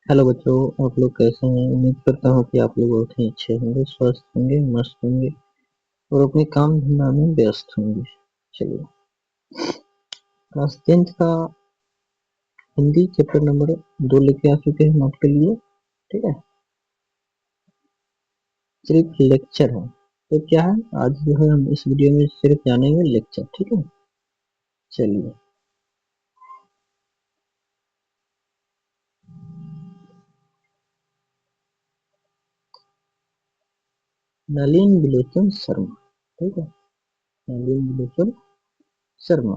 Hello बच्चों, आप लोग कैसे हैं? उम्मीद करता हूँ कि आप लोग बहुत ही अच्छे होंगे, स्वस्थ होंगे, मस्त होंगे और अपने काम धंधा में व्यस्त होंगे। चलिए, क्लास 10th का हिंदी चैप्टर नंबर 2 लेके आ चुके हैं हम आपके लिए। ठीक है, सिर्फ लेक्चर है। तो क्या है, आज जो है हम इस वीडियो में सिर्फ जानेंगे लेक्चर। ठीक है, चलिए। नलिन विलोचन शर्मा। ठीक है, नलिन विलोचन शर्मा।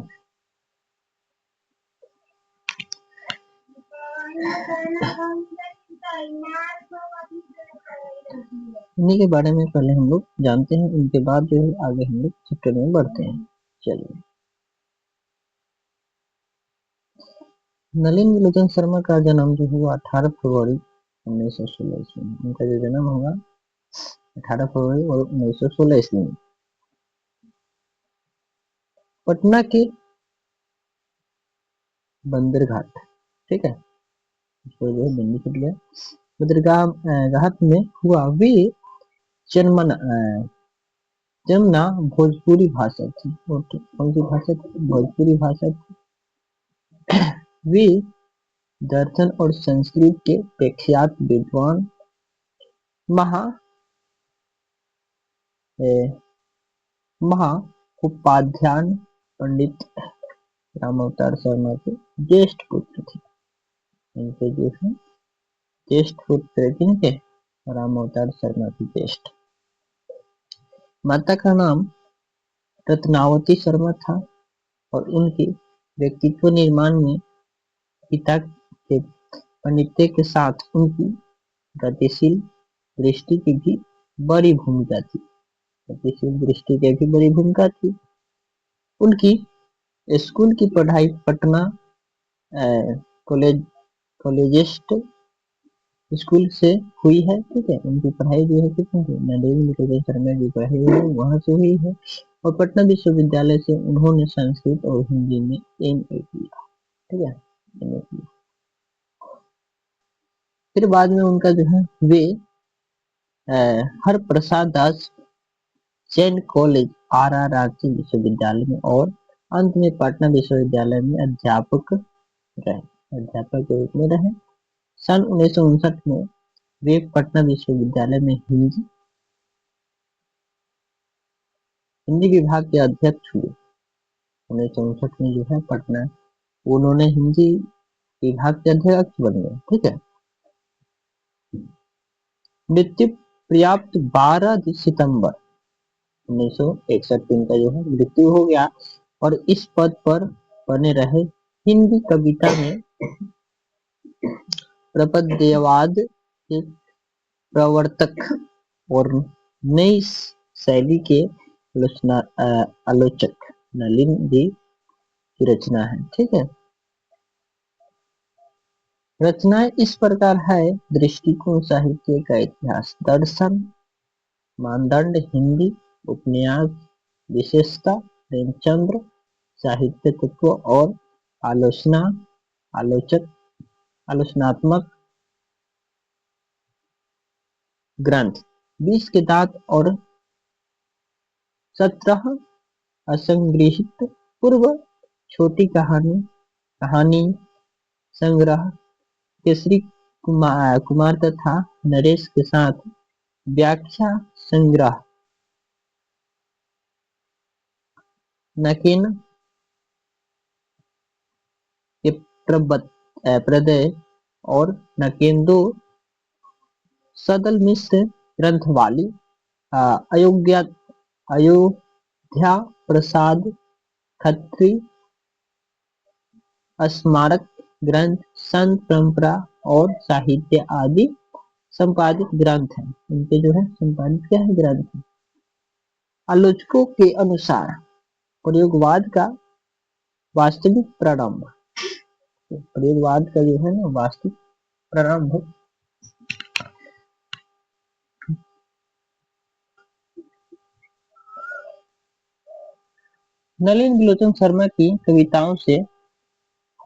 इन्हीं के बारे में पहले हम लोग जानते हैं, इनके बाद जो है आगे हम लोग चैप्टर में बढ़ते हैं। चलिए, नलिन विलोचन शर्मा का जन्म जो हुआ 18 फरवरी 1916 ईस्वी में। उनका जो जन्म हुआ 18 फरवरी और 1916 ईस्वी में पटना के बंदरघाट। ठीक है, इसको जो है बंदी कर लिया, बंदरगाह घाट में हुआ। वे जन्मना जमुना भोजपुरी भाषा थी। और कौन सी भाषा थी? भोजपुरी भाषा थी। वे दर्शन और संस्कृत के प्रख्यात विद्वान महा ए, महा उपाध्याय पंडित राम अवतार शर्मा के ज्येष्ठ पुत्र थे। इनके जो है ज्येष्ठ पुत्र किनके? राम अवतार शर्मा के ज्येष्ठ। माता का नाम रत्नावती शर्मा था और उनके व्यक्तित्व निर्माण में पिता के पांडित्य के साथ उनकी गतिशील दृष्टि की भी बड़ी भूमिका थी। गतिशील दृष्टि की भी बड़ी भूमिका थी। उनकी स्कूल की पढ़ाई पटना कॉलेज कॉलेजिस्ट स्कूल से हुई है। ठीक है, उनकी पढ़ाई जो है कितनी की? नरेंद्र विलोचन शर्मा की पढ़ाई हुई है वहां से हुई है। और पटना विश्वविद्यालय से उन्होंने संस्कृत और हिंदी में एमए किया। ठीक है, एमए किया। फिर बाद में उनका जो है वे Har Prasad Das Jain college R R Ranchi विश्वविद्यालय में और अंत में पटना विश्वविद्यालय में अध्यापक के रूप में रहे। सन 1959 में वे पटना विश्वविद्यालय में हिंदी विभाग के अध्यक्ष हुए। 1959 में जो है पटना उन्होंने हिंदी विभाग के अध्यक्ष बन गए। ठीक है, मृत्यु पर्याप्त 12 सितंबर 1961 को इनका जो है मृत्यु हो गया। और इस पद पर बने रहे। हिंदी कविता में प्रपद्यवाद के प्रवर्तक और नई शैली के आलोचक नलिन जी की रचना है। ठीक है, रचनाएं इस प्रकार है: दृष्टिकोण, साहित्य का इतिहास, दर्शन, मानदंड, हिंदी उपन्यास, विशेषता, प्रेमचंद्र, साहित्य तत्व और आलोचना आलोचक आलोचनात्मक ग्रंथ, 20 के दांत और 17 असंगृहीत पूर्व, छोटी कहानी कहानी संग्रह, केसरी कुमार तथा नरेश के साथ व्याख्या संग्रह, नकेन के प्रदय और नकेंदो सदल मिश्र ग्रंथवाली, अयोग्य अयोध्या प्रसाद खत्री स्मारक ग्रंथ, संत परंपरा और साहित्य आदि संपादित ग्रंथ हैं। इनके जो है संपादित क्या है? ग्रंथ है। आलोचकों के अनुसार प्रयोगवाद का वास्तविक प्रारंभ, प्रयोगवाद का जो है ना वास्तविक प्रारंभ नलिन विलोचन शर्मा की कविताओं से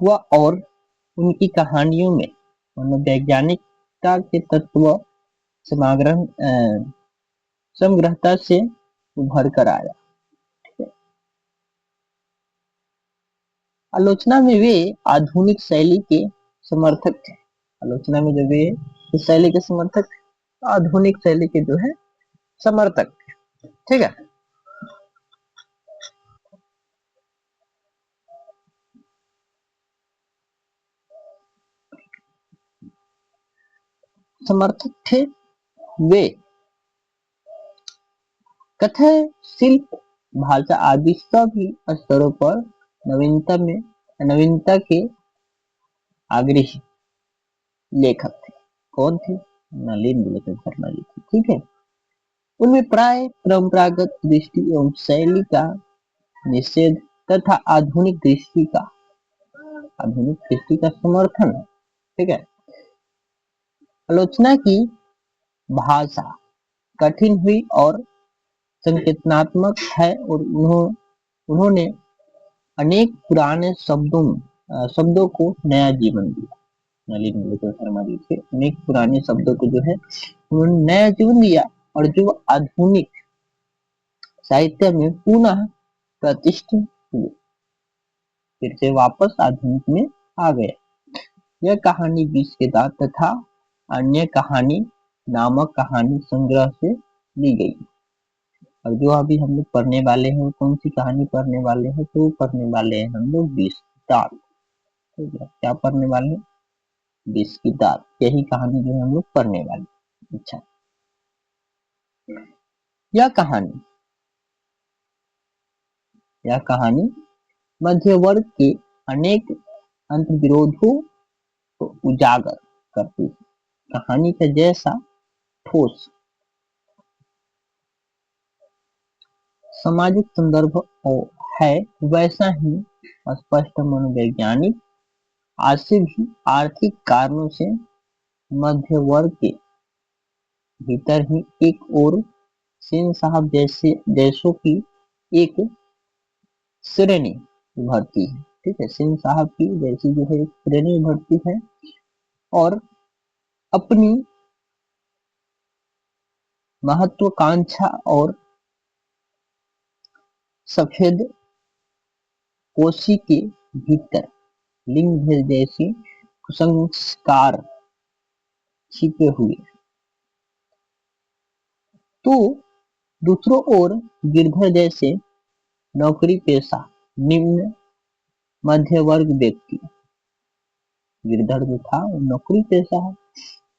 हुआ और उनकी कहानियों में मनोवैज्ञानिकता के तत्व समाग्रह समग्रता से उभर कर आया। आलोचना में वे आधुनिक शैली के समर्थक थे। आलोचना में जब वे इस शैली के समर्थक थे, आधुनिक शैली के जो है समर्थक थे। ठीक है। समर्थक थे वे कथन, शिल्प, भाषा आदि सभी स्तरों पर नवीनता के आग्रही लेखक थे। कौन थे? नलिन गुलशन शर्मा जी थे। ठीक है। उनमें प्राय परंपरागत दृष्टि एवं शैली का निषेध तथा आधुनिक दृष्टि का समर्थन है। ठीक है। आलोचना की भाषा कठिन हुई और संकेतनात्मक है और उन्होंने अनेक पुराने शब्दों को नया जीवन दिया। नलिन गुलशन शर्मा जी थे। अनेक पुराने शब्दों को जो है उन्होंने नया जीवन दिया और जो आधुनिक साहित्य में पुनः प्रतिष्ठित हुए, फिर से वापस आधुनिक में आ गए। यह कहानी विष के दांत तथा अन्य कहानी नामक कहानी संग्रह से ली गई। और जो अभी हम लोग पढ़ने वाले हैं, कौन सी कहानी पढ़ने वाले हैं? तो पढ़ने वाले हैं हम लोग विष की दांत। ठीक है। क्या पढ़ने वाले हैं? विष की दांत। यही कहानी जो है हम लोग पढ़ने वाले। अच्छा। यह कहानी यह कहानी मध्य वर्ग के अनेक अंतर्विरोधों को उजागर करती है। कहानी का जैसा ठोस सामाजिक संदर्भ है, वैसा ही स्पष्ट मनोवैज्ञानिक आज से भी आर्थिक कारणों से मध्य वर्ग के भीतर ही एक और सेन साहब जैसे देशों की एक श्रेणी उभरती है। ठीक है। सेन साहब की जैसी जो है एक श्रेणी उभरती है और अपनी महत्वाकांक्षा और सफेद पोशी के भीतर लिंग भेद जैसी कुसंस्कार छिपे हुए। तो दूसरों ओर गिरधर जैसे नौकरी पेशा निम्न मध्य वर्ग व्यक्ति, गिरधर जो था वो नौकरी पेशा है।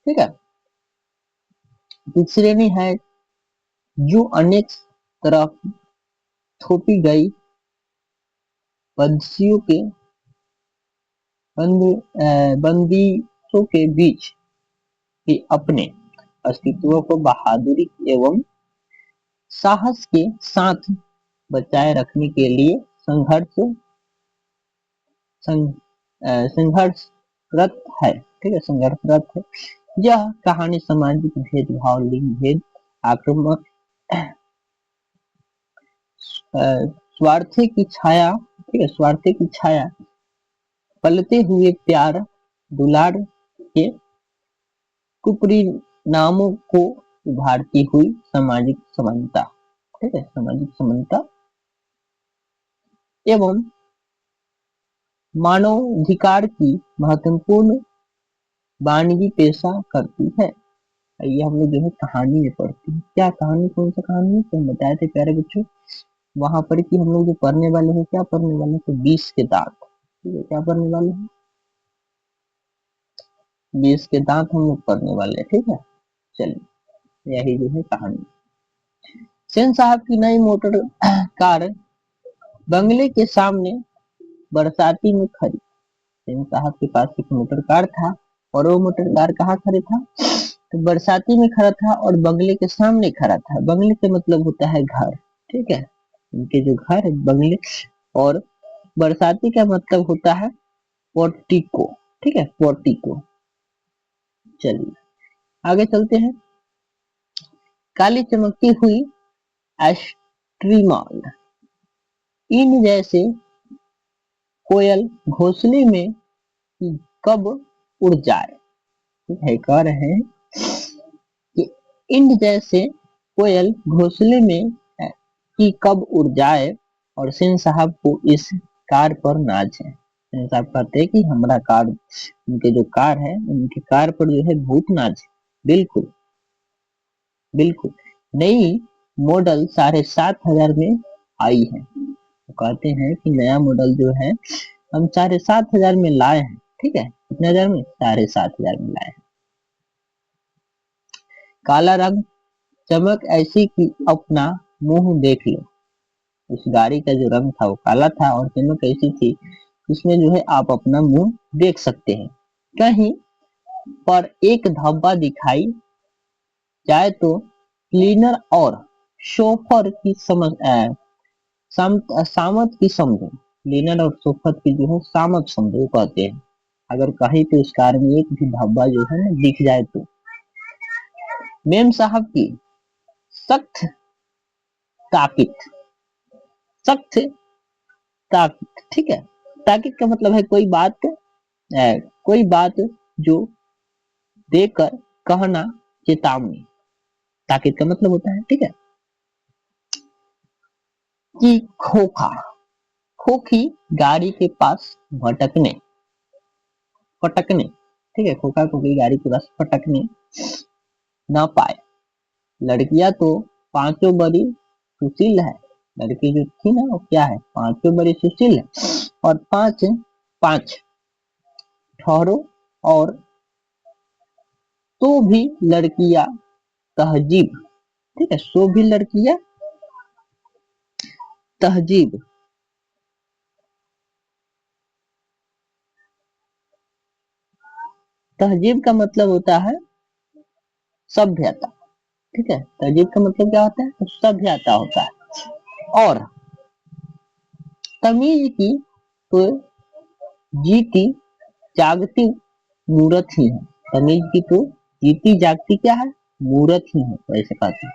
ठीक है। तीसरी श्रेणी है जो अनेक तरफ थोपी गई बंदियों के बंदिशों के बीच भी अपने अस्तित्व को बहादुरी एवं साहस के साथ बचाए रखने के लिए सं, संघर्षरत है। ठीक है। संघर्षरत है। यह कहानी सामाजिक भेदभाव, लिंग भेद, आक्रामक स्वार्थी की छाया, ठीक है, स्वार्थी की छाया, पलते हुए प्यार दुलार के कुपरिणामों को उभारती हुई सामाजिक समानता। ठीक है। सामाजिक समानता एवं मानवाधिकार की महत्वपूर्ण वानगी पेशा करती है। ये हम लोग जो है कहानी में पढ़ते हैं। क्या कहानी? कौन सा कहानी है? तो हम बताए थे प्यारे बच्चों वहां पर कि हम लोग जो पढ़ने वाले हैं, क्या पढ़ने वाले हैं? तो विष के दांत। ठीक है। क्या पढ़ने वाले हैं? विष के दांत हम लोग पढ़ने वाले हैं। ठीक है। चलिए, यही जो है कहानी। सेन साहब की नई मोटर कार बंगले के सामने बरसाती में खड़ी। सेन साहब के पास एक मोटर कार था और वो मोटर कार कहाँ खड़े था? तो बरसाती में खड़ा था और बंगले के सामने खड़ा था। बंगले का मतलब होता है घर। ठीक है। उनके जो घर है बंगले, और बरसाती का मतलब होता है पोर्टिको। ठीक है। पोर्टिको। चलिए आगे चलते हैं। काली चमकती हुई एस्ट्रीमॉल इन जैसे कोयल घोंसले में कब उड़ जाए। ठीक है, कह रहे हैं कि इंड जैसे कोयल घोंसले में कि कब उड़ जाए और सिंह साहब को इस कार पर नाज है। सिंह साहब कहते हैं कि हमारा कार, उनके जो कार है उनके कार पर जो है भूत नाज है। बिल्कुल बिल्कुल। नई मॉडल 7,500 में आई है। तो कहते हैं कि नया मॉडल जो है हम 7,500 में लाए हैं। ठीक है, कितने हजार में, 7,500 में लाए हैं। काला रंग चमक ऐसी कि अपना मुंह देख लो। उस गाड़ी का जो रंग था वो काला था और चमक ऐसी थी, उसमें जो है आप अपना मुंह देख सकते हैं। कहीं पर एक धब्बा दिखाई जाए तो क्लीनर और शोफर की सामत की समझो। क्लीनर और शोफर की जो है सामत समझो कहते हैं। अगर कहीं पे उस कार में एक भी धब्बा जो है ना दिख जाए तो। मेम साहब की सख्त ताकीद, सख्त ताकीद। ठीक है, ताकीद का मतलब है कोई बात जो देकर कहना, चेतावनी। ताकीद का मतलब होता है, ठीक है, कि खोखा, खोखी गाड़ी के पास भटकने, पटकने। ठीक है, खोखा खोखी गाड़ी के पास पटकने ना पाए। लड़कियां तो पांचों बड़ी सुशील है। लड़की जो थी ना वो क्या है, पांचों बड़ी सुशील है। और पांच पांच ठहरो, और तो भी लड़कियां तहजीब। ठीक है, सो भी लड़कियां तहजीब। तहजीब का मतलब होता है सभ्यता। ठीक है, तहजीब का मतलब क्या होता है, तो सभ्यता होता है। और तमीज की तो जीती जागती मूर्त ही है। तमीज की तो जीती जागती क्या है, मूर्त ही है, वैसे कहते हैं।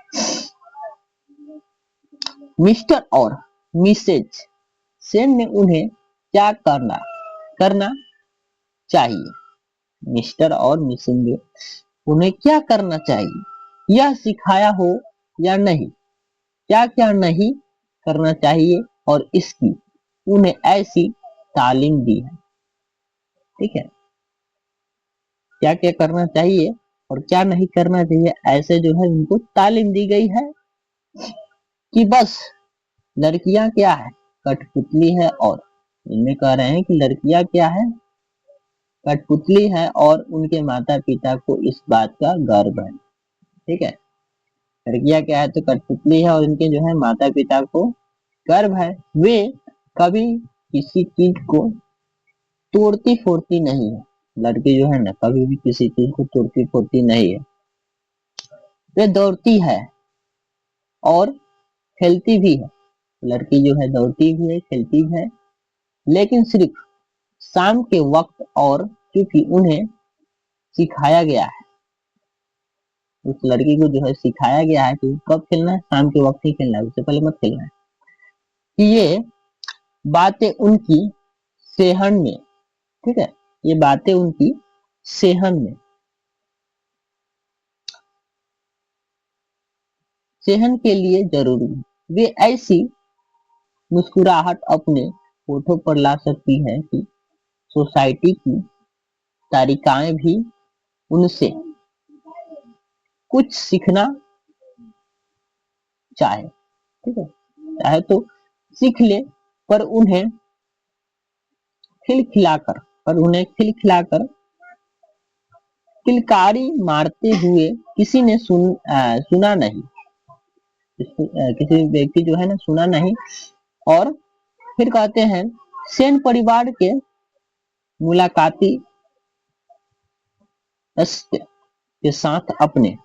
मिस्टर और मिसेज सेन ने उन्हें क्या करना करना चाहिए। मिस्टर और मिसेज ने उन्हें क्या करना चाहिए यह सिखाया हो या नहीं, क्या क्या नहीं करना चाहिए और इसकी उन्हें ऐसी तालीम दी है। ठीक है, क्या क्या करना चाहिए और क्या नहीं करना चाहिए, ऐसे जो है उनको तालीम दी गई है कि बस लड़कियां क्या है, कठपुतली है। और इनमें कह रहे हैं कि लड़कियां क्या है, कठपुतली है और उनके माता पिता को इस बात का गर्व है। ठीक है, लड़कियां क्या है तो कठपुतली है और उनके जो है माता पिता को गर्व है। वे कभी किसी चीज को तोड़ती फोड़ती नहीं है। लड़की जो है ना कभी भी किसी चीज को तोड़ती फोड़ती नहीं है। वे दौड़ती है और खेलती भी है। लड़की जो है दौड़ती भी है, खेलती भी है, लेकिन सिर्फ शाम के वक्त। और क्योंकि उन्हें सिखाया गया है, उस लड़की को जो है सिखाया गया है कि कब खेलना है, शाम के वक्त ही खेलना है, उससे पहले मत खेलना है। कि ये बातें उनकी सेहन में, ठीक है, ये बातें उनकी सेहन में, सेहन के लिए जरूरी है। वे ऐसी मुस्कुराहट अपने होठों पर ला सकती है कि सोसाइटी की तारिकाएं भी उनसे कुछ सीखना चाहे। ठीक है, चाहे तो सीख ले, पर उन्हें खिलखिलाकर, किलकारी मारते हुए किसी ने सुना नहीं। किसी व्यक्ति जो है ना सुना नहीं। और फिर कहते हैं सेन परिवार के मुलाकाती सदस्य के साथ अपने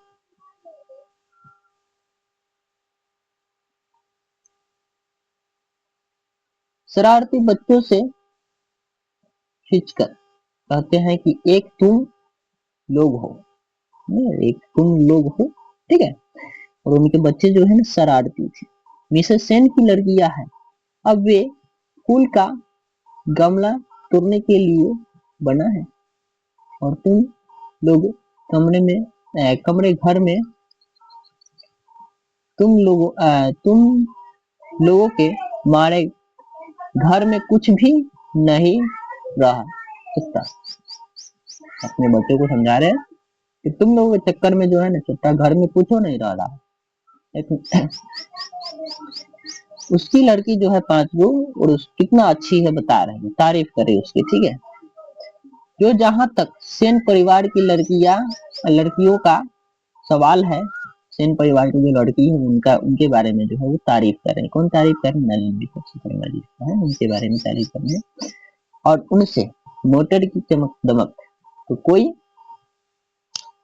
शरारती बच्चों से खींचकर कहते हैं कि एक तुम लोग हो, एक तुम लोग हो। ठीक है, और उनके बच्चे जो है ना शरारती थे। मिसेस सेन की लड़कियां हैं। अब वे फूल का गमला तोड़ने के लिए बना है और तुम लोग कमरे घर में तुम लोगों के मारे घर में कुछ भी नहीं रह सकता। अपने बच्चों को समझा रहे हैं कि तुम लोगों के चक्कर में जो है ना चट्टा घर में कुछ हो नहीं रहा। लेकिन उसकी लड़की जो है 5 गो और कितना अच्छी है बता रहे हैं, तारीफ करे उसकी, ठीक है। जो जहां तक सेन परिवार की लड़कियों का सवाल है, सेन परिवार की जो लड़की है उनके बारे में जो है वो तारीफ कर रहे हैं। कौन तारीफ कर रहे हैं? नलिनी शर्मा जी है, उनके बारे में तारीफ कर रहे हैं। और उनसे मोटर की चमक दमक तो कोई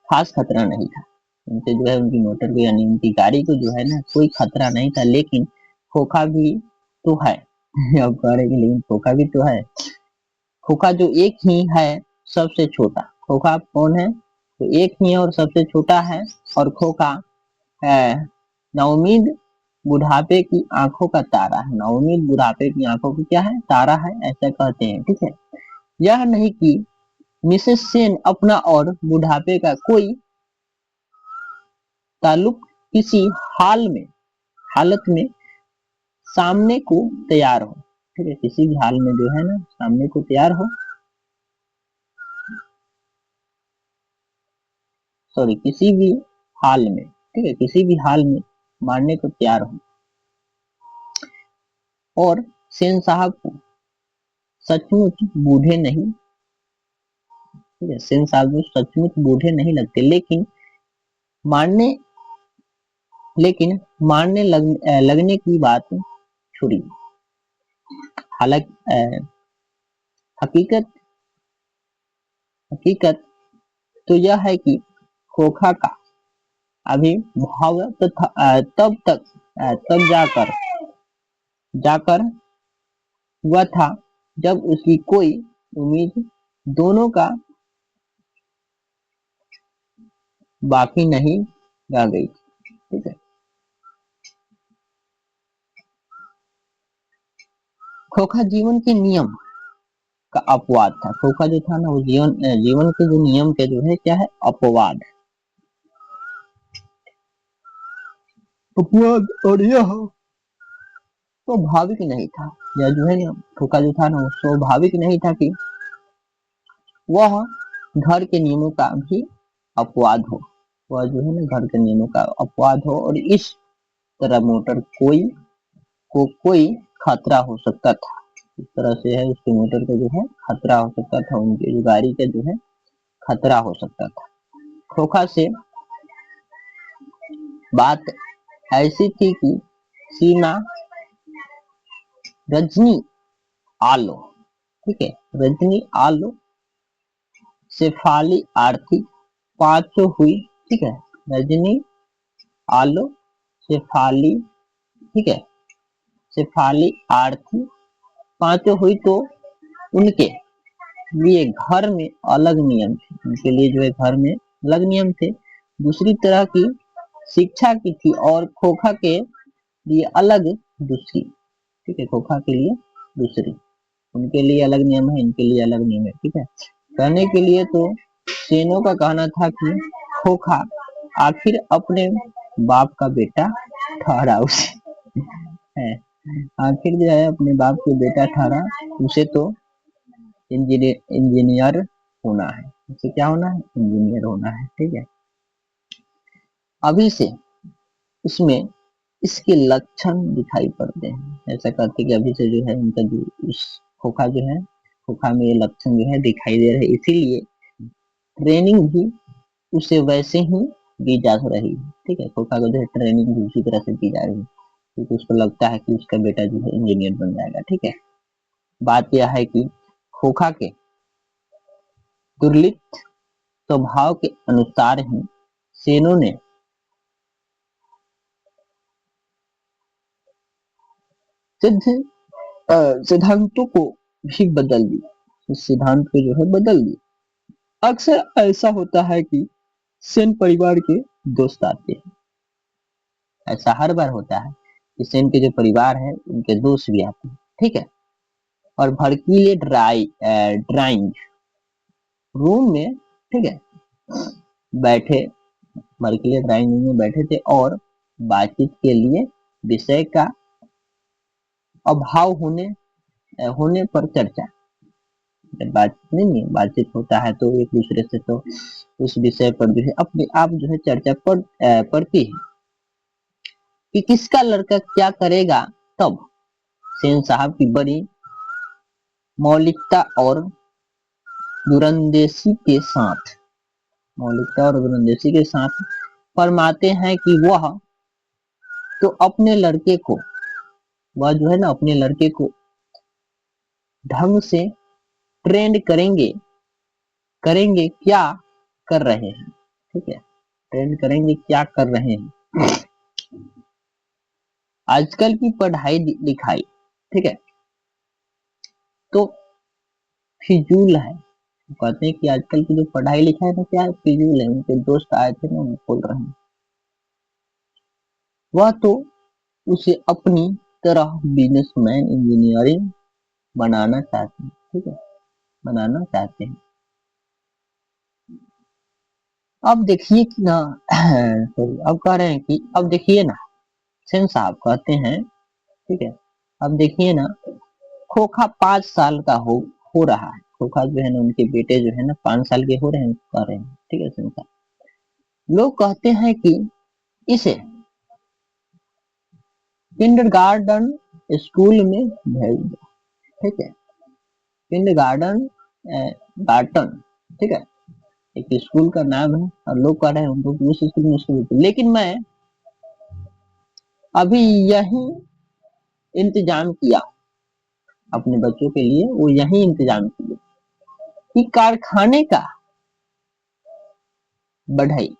खास खतरा नहीं था। उनसे जो है उनकी मोटर को यानी उनकी गाड़ी को जो है ना कोई खतरा नहीं था, लेकिन खोखा भी तो है। अब कह रहे कि लेकिन खोखा भी तो है। खोखा जो एक ही है सबसे छोटा। खोखा कौन है? तो एक ही है और सबसे छोटा है। और खोखा नाउमीद बुढ़ापे की आंखों का तारा है। नाउमीद बुढ़ापे की आंखों की क्या है? तारा है, ऐसा कहते हैं, ठीक है। यह नहीं कि मिसेस सेन अपना और बुढ़ापे का कोई ताल्लुक किसी हालत में सामने को तैयार हो, ठीक है। किसी भी हाल में जो है ना सामने को तैयार हो, सॉरी किसी भी हाल में, ठीक है, किसी भी हाल में मारने को तैयार हो। और सेन साहब को सचमुच बूढ़े नहीं, ठीक है, सेन साहब को सचमुच बूढ़े नहीं लगते, मारने लगने की बात छुड़ी। हालांकि हकीकत हकीकत तो यह है कि खोखा का अभिभाव तब जाकर हुआ था जब उसकी कोई उम्मीद दोनों का बाकी नहीं रह गई, ठीक है। खोखा जीवन के नियम का अपवाद था। खोखा जो था ना वो जीवन के जो नियम के जो है क्या है? अपवाद। अपवाद। और यह स्वाभाविक नहीं था, या जो है ना खोखा जो था ना वो स्वाभाविक नहीं था कि वह घर के नियमों का भी अपवाद हो। वह जो है ना घर के नियमों का अपवाद हो और इस तरह मोटर को कोई खतरा हो सकता था। इस तरह से है उसके मोटर का जो है खतरा हो सकता था, उनकी जो गाड़ी का जो है खतरा हो सकता था। खोखा से बात ऐसी थी कि सीमा रजनी आलो, ठीक है, रजनी आलो शेफाली आरती पांचों हुई, ठीक है। रजनी आलो शेफाली, ठीक है, शेफाली आरती पांचों हुई तो उनके लिए घर में अलग नियम थे। उनके लिए जो है घर में अलग नियम थे, दूसरी तरह की शिक्षा की थी। और खोखा के लिए अलग दूसरी, ठीक है, खोखा के लिए दूसरी। उनके लिए अलग नियम है, इनके लिए अलग नियम है, ठीक है। कहने के लिए तो सेनों का कहना था कि खोखा आखिर अपने बाप का बेटा ठहरा उसे है, आखिर जो है अपने बाप के बेटा ठहरा, उसे तो इंजीनियर होना है। उसे क्या होना है? इंजीनियर होना है, ठीक है। अभी से उसमें इसके लक्षण दिखाई पड़ते हैं। ऐसा कहते कि अभी से जो है उनका जो उस खोखा जो है खोखा में ये लक्षण जो है दिखाई दे रहे, इसीलिए ट्रेनिंग भी उसे वैसे ही दी जा रही है, ठीक है। खोखा को जो है ट्रेनिंग भी उसी तरह से दी जा रही है क्योंकि उसको लगता है कि उसका बेटा जो है इंजीनियर बन जाएगा, ठीक है। बात यह है कि खोखा के दुर्लिप्त स्वभाव के अनुसार ही सेनों ने सिद्ध सिद्धांतों को भी बदल दी। इस सिद्धांत को जो है बदल दी। अक्सर ऐसा होता है कि सेन परिवार के दोस्त आते हैं। ऐसा हर बार होता है कि सेन के जो परिवार है उनके दोस्त भी आते हैं, ठीक है। और भड़कीले ड्राइंग रूम में, ठीक है, बैठे, भड़कीले ड्राइंग रूम में बैठे थे और बातचीत के लिए विषय का अभाव होने पर चर्चा, जब बातचीत नहीं बातचीत होता है तो एक दूसरे से, तो उस विषय पर जो है अपने आप जो है चर्चा पड़ती है कि किसका लड़का क्या करेगा। तब सेन साहब की बड़ी मौलिकता और दूरंदेशी के साथ फरमाते हैं कि तो अपने लड़के को वह जो है ना अपने लड़के को ढंग से ट्रेंड करेंगे क्या कर रहे हैं, ठीक है, ट्रेंड करेंगे क्या कर रहे हैं। आजकल की पढ़ाई लिखाई, ठीक है, तो फिजूल है। कहते हैं कि आजकल की जो पढ़ाई लिखाई है क्या है, फिजूल है। उनके दोस्त आए थे ना, बोल रहे हैं वह तो उसे अपनी तरह बिजनेसमैन इंजीनियरिंग बनाना चाहते हैं, ठीक है, बनाना चाहते हैं। अब देखिए कि ना सॉरी, अब कह रहे हैं कि अब देखिए ना, सेन साहब कहते हैं, ठीक है, अब देखिए ना, खोखा 5 साल का हो रहा है। खोखा जो है ना, उनके बेटे जो है ना 5 साल के हो रहे हैं, कह रहे हैं, ठीक है, सेन साहब। लोग कहते हैं कि इसे किंडरगार्टन स्कूल में भेज दो, ठीक है, किंडरगार्टन गार्टन, ठीक है, एक स्कूल का नाम है और लोग कह रहे हैं उनको उस स्कूल में स्कूल, लेकिन मैं अभी यही इंतजाम किया अपने बच्चों के लिए, वो यही इंतजाम किया कि कारखाने का बढ़ई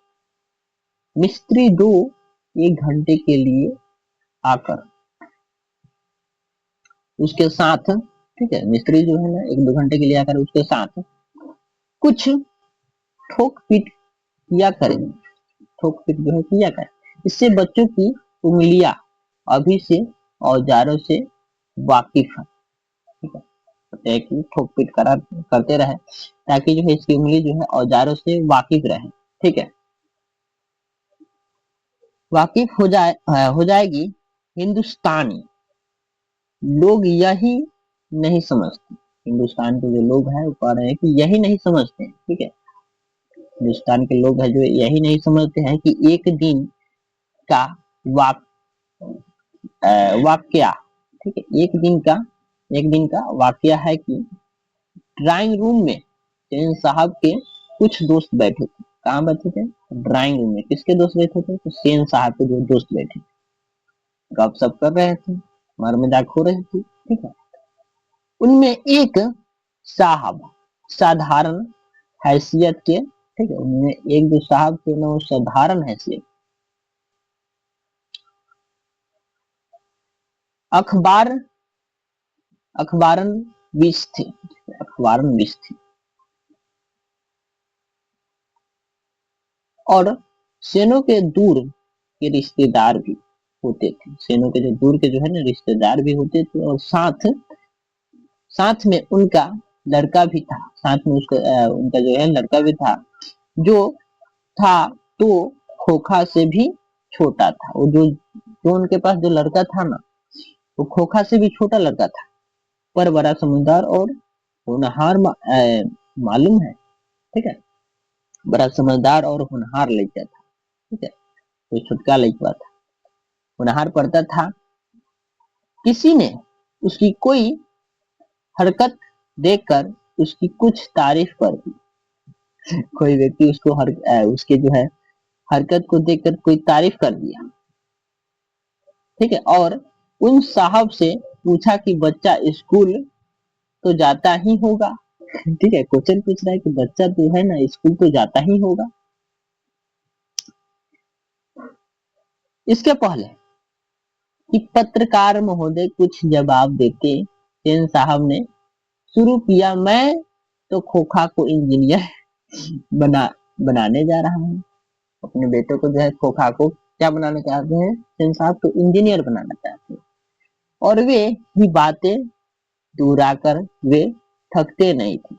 मिस्त्री 1 घंटे के लिए आकर उसके साथ, ठीक है, मिस्त्री जो है ना 1-2 घंटे के लिए आकर उसके साथ कुछ ठोक पीट किया करें, ठोक पीट जो है किया करें। इससे बच्चों की उंगलियां अभी से औजारों से वाकिफ है, ठीक है, कहते हैं कि ठोक पीट करते रहे ताकि जो है इसकी उंगली जो है औजारों से वाकिफ रहे, ठीक है, वाकिफ हो जाएगी। हिंदुस्तानी लोग यही नहीं समझते, हिंदुस्तान के जो लोग हैं वो कह रहे हैं कि यही नहीं समझते हैं, ठीक है, हिंदुस्तान के लोग हैं जो यही नहीं समझते हैं कि एक दिन का वाक वाक्या, ठीक है, एक दिन का वाक्या है कि ड्राइंग रूम में सेन साहब के कुछ दोस्त बैठे थे। कहाँ बैठे थे? ड्राइंग रूम में। किसके दोस्त बैठे थे? तो सेन साहब के जो दोस्त बैठे थे, गपशप कर रहे थे, मार मजाक हो रही थी, ठीक है। उनमें एक साहब साधारण हैसियत के, ठीक है, उनमें एक जो साहब थे ना वो साधारण हैसियत, अखबार अखबारन विश थे, अखबारन विश थे, और सेनों के दूर के रिश्तेदार भी होते थे। सेनों के जो दूर के जो है ना रिश्तेदार भी होते थे, और साथ साथ में उनका लड़का भी था, साथ में उनका जो है लड़का भी था, जो था तो खोखा से भी छोटा था। वो जो उनके पास जो लड़का था ना, वो खोखा से भी छोटा लड़का था, पर बड़ा समझदार और होनहार मालूम है, ठीक है, बड़ा समझदार और होनहार लड़का था, ठीक है, कोई छुटका लड़का था, होनहार पड़ता था। किसी ने उसकी कोई हरकत देखकर उसकी कुछ तारीफ कर दी। कोई व्यक्ति उसको उसके जो है हरकत को देखकर कोई तारीफ कर दिया, ठीक है, और उन साहब से पूछा कि बच्चा स्कूल तो जाता ही होगा, ठीक है, क्वेश्चन पूछ रहा है कि बच्चा तो है ना स्कूल तो जाता ही होगा। इसके पहले कि पत्रकार महोदय कुछ जवाब देते, सेन साहब ने शुरू किया, मैं तो खोखा को इंजीनियर बना बनाने जा रहा हूँ। अपने बेटे को जो है खोखा को क्या बनाना चाहते हैं सेन साहब? तो इंजीनियर बनाना चाहते हैं। और वे ही बातें दूर आकर वे थकते नहीं थे।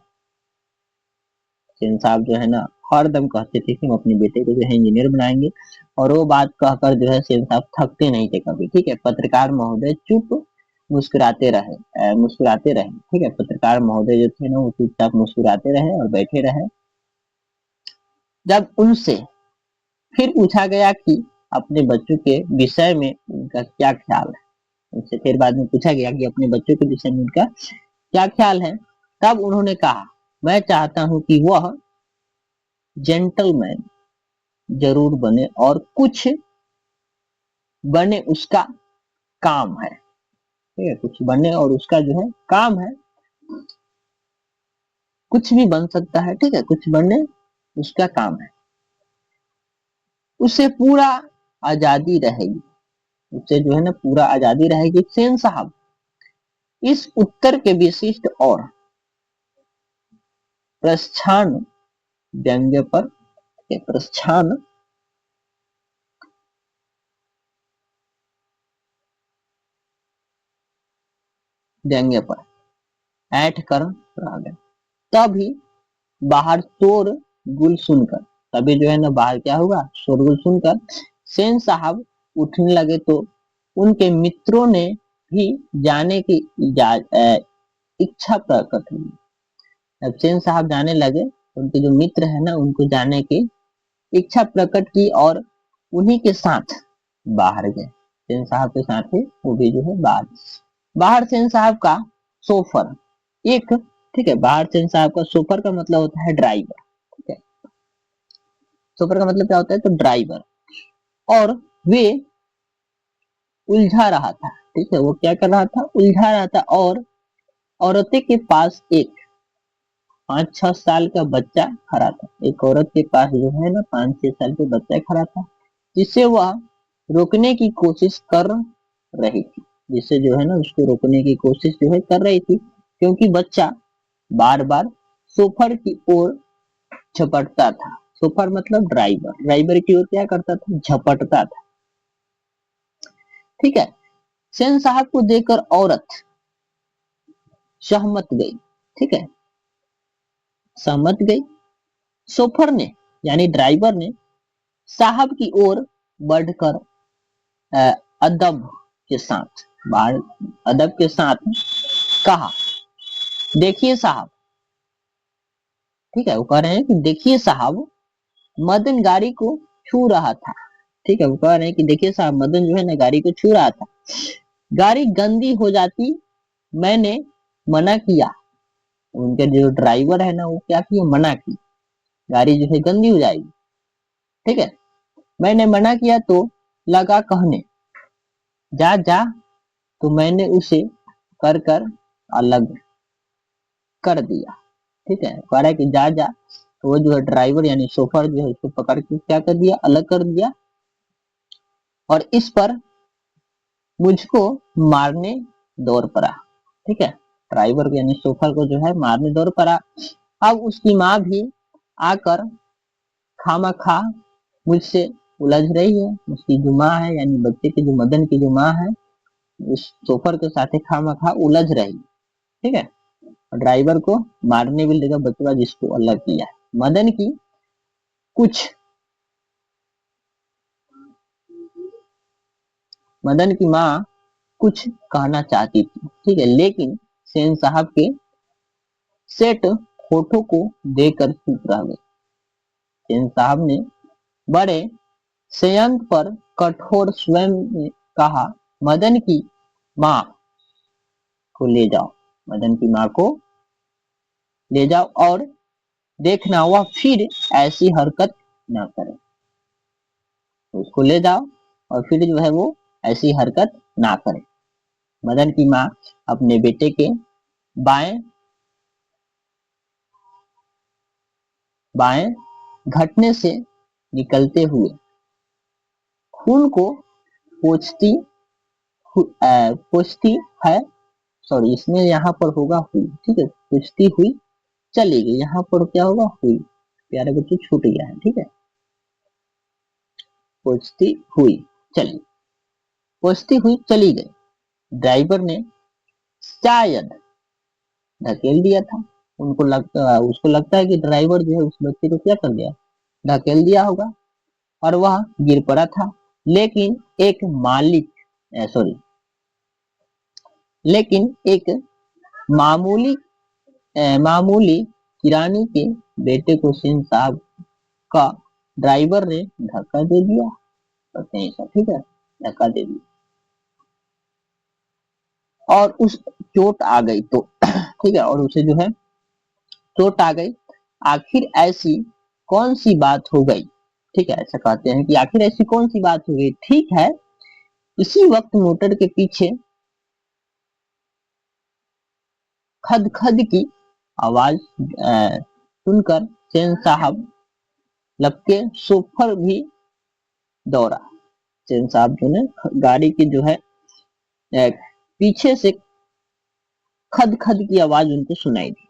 सेन साहब जो है ना हरदम कहते थे कि हम अपने बेटे को जो है इंजीनियर बनाएंगे, और वो बात कहकर जो है सेन साहब थकते नहीं थे कभी। ठीक है, पत्रकार महोदय चुप मुस्कुराते रहे। ठीक है, पत्रकार महोदय जो थे ना वो चुपचाप मुस्कुराते रहे और बैठे रहे। जब उनसे फिर पूछा गया कि अपने बच्चों के विषय में उनका क्या ख्याल है, उनसे फिर बाद में पूछा गया कि अपने बच्चों के विषय में उनका क्या ख्याल है, तब उन्होंने कहा, मैं चाहता हूं कि वह जेंटलमैन जरूर बने और कुछ बने उसका काम है। ठीक है, कुछ बने और उसका जो है काम है, कुछ भी बन सकता है। ठीक है, कुछ बने उसका काम है, उसे पूरा आजादी रहेगी, उसे जो है ना पूरा आजादी रहेगी। सेन साहब इस उत्तर के विशिष्ट और प्रस्थान व्यंग्य पर प्रस्थान व्यंग्य पर ऐठ कर रह गए। तभी बाहर शोर गुल सुनकर, तभी जो है ना बाहर क्या हुआ, शोरगुल सुनकर सेन साहब उठने लगे, तो उनके मित्रों ने भी जाने की इच्छा प्रकट हुई। जब सेन साहब जाने लगे तो उनके जो मित्र है ना उनको जाने की इच्छा प्रकट की और उन्हीं के साथ बाहर गए। सेन साहब के साथ ही वो भी जो है बाहर बाहर सेन साहब का सोफर एक, ठीक है, बाहर सेन साहब का सोफर का मतलब होता है ड्राइवर। ठीक है, सोफर का मतलब क्या होता है, तो ड्राइवर। और वे उलझा रहा था। ठीक है, वो क्या कर रहा था, उलझा रहा था। और औरतें के पास एक 5-6 साल का बच्चा खड़ा था। एक औरत के पास जो है ना 5-6 साल का बच्चा खड़ा था, जिसे वह रोकने की कोशिश कर रही थी, जिसे जो है ना उसको रोकने की कोशिश जो है कर रही थी, क्योंकि बच्चा बार बार सोफर की ओर झपटता था। सोफर मतलब ड्राइवर, ड्राइवर की ओर क्या करता था, झपटता था। ठीक है, सेन साहब को देखकर औरत सहमत गई। ठीक है, सहमत गई। सोफर ने यानी ड्राइवर ने साहब की ओर बढ़कर अ, अदब के साथ बाहर अदब के साथ कहा, देखिए साहब। ठीक है, वो कह रहे हैं कि देखिए साहब, मदन गाड़ी को छू रहा था। ठीक है, वो कह रहे हैं कि देखिए साहब, मदन जो है ना गाड़ी को छू रहा था। गाड़ी गंदी हो जाती, मैंने मना किया। उनके जो ड्राइवर है ना वो क्या किया, मना की, गाड़ी जो है गंदी हो जाएगी। ठीक है, मैंने मना किया तो लगा कहने, जा जा, तो मैंने उसे कर कर अलग कर दिया। ठीक है, कह रहा है कि जा जा, तो वो जो है ड्राइवर यानी शोफर जो है उसको पकड़ के क्या कर दिया, अलग कर दिया, और इस पर मुझको मारने दौड़ पड़ा। ठीक है, ड्राइवर यानी शोफर को जो है मारने दौड़ पड़ा। अब उसकी माँ भी आकर खामा खा मुझसे उलझ रही है। उसकी जो माँ है यानी बच्चे की जो मदन की जो माँ है, उस शोफर के साथ खामा खा उलझ रही। ठीक है, ड्राइवर को मारने भी लगा बचवा जिसको अलग किया। मदन की कुछ मदन की माँ कुछ कहना चाहती थी। ठीक है, लेकिन सेन साहब के सेठ होठों को देकर चुप रह गए। सेन साहब ने बड़े संयंत्र पर कठोर स्वयं ने कहा, मदन की माँ को ले जाओ, मदन की माँ को ले जाओ, और देखना वह फिर ऐसी हरकत ना करे। उसको ले जाओ और फिर जो है वो ऐसी हरकत ना करे। मदन की माँ अपने बेटे के बाएं बाएं घटने से निकलते हुए खून को पोंछती पोंछती है। सॉरी, इसमें यहाँ पर होगा हुई। ठीक है, पोंछती हुई चली गई, यहाँ पर क्या होगा, हुई। प्यारे बच्चों छूट गया है। ठीक है, पोंछती हुई चली पोंछती हुई चली गई। ड्राइवर ने शायद ढकेल दिया था। उसको लगता है कि ड्राइवर जो है उस व्यक्ति को क्या कर दिया, ढकेल दिया होगा और वह गिर पड़ा था। लेकिन एक मालिक सॉरी लेकिन एक मामूली मामूली किरानी के बेटे को सिंह साहब का ड्राइवर ने धक्का दे दिया। करते हैं ऐसा, ठीक है, धक्का दे दिया और उस चोट आ गई तो ठीक है, और उसे जो है चोट आ गई। आखिर ऐसी कौन सी बात हो गई, ठीक है, ऐसा कहते हैं कि आखिर ऐसी कौन सी बात हो गई। ठीक है, इसी वक्त मोटर के पीछे खद खद की आवाज सुनकर सेन साहब लपके सोफर भी दौड़ा। सेन साहब जो ने गाड़ी की जो है पीछे से खद खद की आवाज उनको सुनाई दी।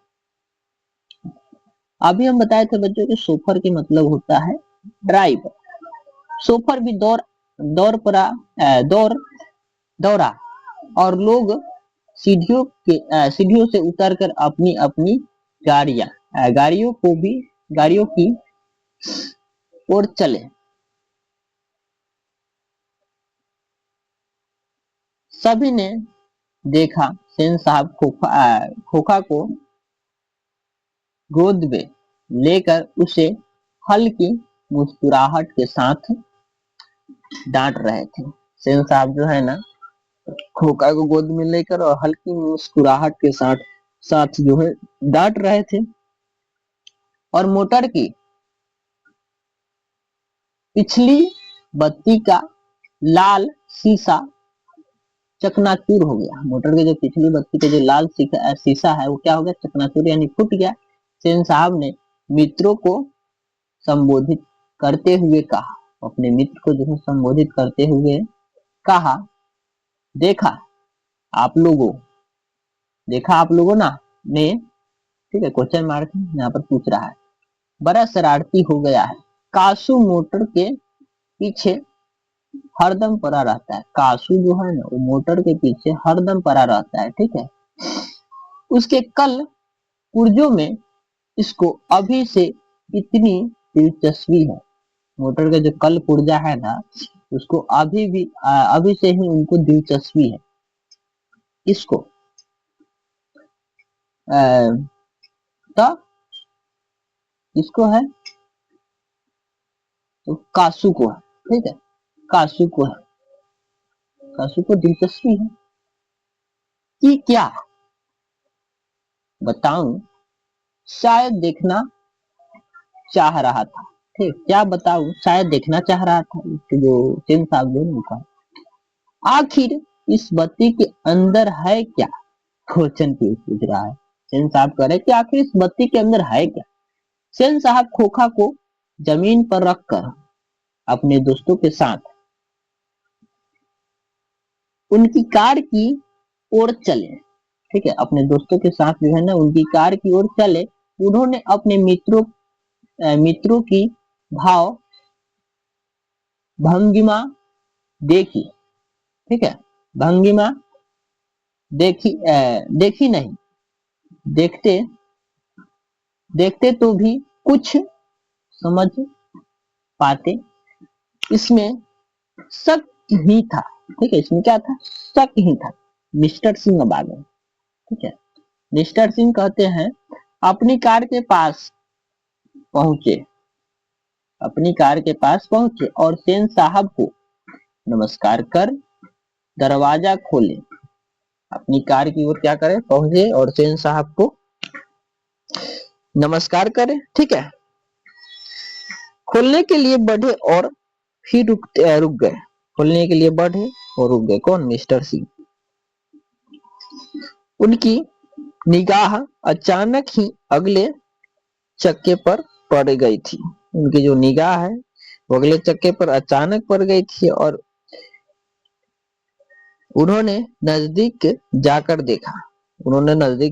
अभी हम बताए थे बच्चों के सोफर के मतलब होता है ड्राइवर। सोफर भी दौड़ पड़ा, दौड़ दौड़ा और लोग सीढ़ियों से उतरकर अपनी अपनी गाड़ियों की ओर चले। सभी ने देखा सेन साहब खोखा को गोद में लेकर उसे हल्की मुस्कुराहट के साथ डांट रहे थे। सेन साहब जो है ना खोखा को गोद में लेकर और हल्की मुस्कुराहट के साथ साथ जो है डांट रहे थे। और मोटर की पिछली बत्ती का लाल शीशा चकनाचूर हो गया। मोटर के जो पिछली बत्ती के जो लाल शीशा है वो क्या हो गया, चकनाचूर यानी फूट गया। सेन साहब ने मित्रों को संबोधित करते हुए कहा, अपने मित्र को जो है संबोधित करते हुए कहा, देखा देखा आप लोगों ना ने, ठीक है, क्वेश्चन मार्क यहाँ पर पूछ रहा है, बड़ा शरारती हो गया है। कासू मोटर के पीछे हरदम पड़ा रहता है। कासू जो है ना वो मोटर के पीछे हरदम पड़ा रहता है, ठीक है। उसके कल पुर्जों में इसको अभी से इतनी दिलचस्पी है। मोटर का जो कल पुर्जा है ना उसको अभी से ही उनको दिलचस्पी है। इसको तो इसको है तो कासू को है, ठीक है, कासू को है, कासू को दिलचस्पी है कि क्या बताऊं, शायद देखना चाह रहा था। ठीक, क्या बताऊं, शायद देखना चाह रहा था। जो सिंह साहब जो कहा, आखिर इस बत्ती के अंदर है क्या, क्वेश्चन पूछ रहा है। सिंह साहब कह रहे कि आखिर इस बत्ती के अंदर है क्या। सिंह साहब खोखा को जमीन पर रखकर अपने दोस्तों के साथ उनकी कार की ओर चले। ठीक है, अपने दोस्तों के साथ जो है ना उनकी कार की ओर चले। उन्होंने अपने मित्रों की भाव भंगिमा देखी, ठीक है, भंगिमा देखी नहीं, देखते देखते तो भी कुछ समझ पाते। इसमें शक ही था, ठीक है, इसमें क्या था, शक ही था। मिस्टर सिंह अब आ गए, ठीक है। मिस्टर सिंह कहते हैं अपनी कार के पास पहुंचे अपनी कार के पास पहुंचे और सेन साहब को नमस्कार कर दरवाजा खोले। अपनी कार की ओर क्या करे, पहुंचे और सेन साहब को नमस्कार करे, ठीक है। खोलने के लिए बढ़े और फिर रुक गए। खोलने के लिए बढ़े और रुक गए। कौन, मिस्टर सिंह। उनकी निगाह अचानक ही अगले चक्के पर पड़ गई थी। उनकी जो निगाह है वो अगले चक्के पर अचानक पड़ गई थी और उन्होंने नजदीक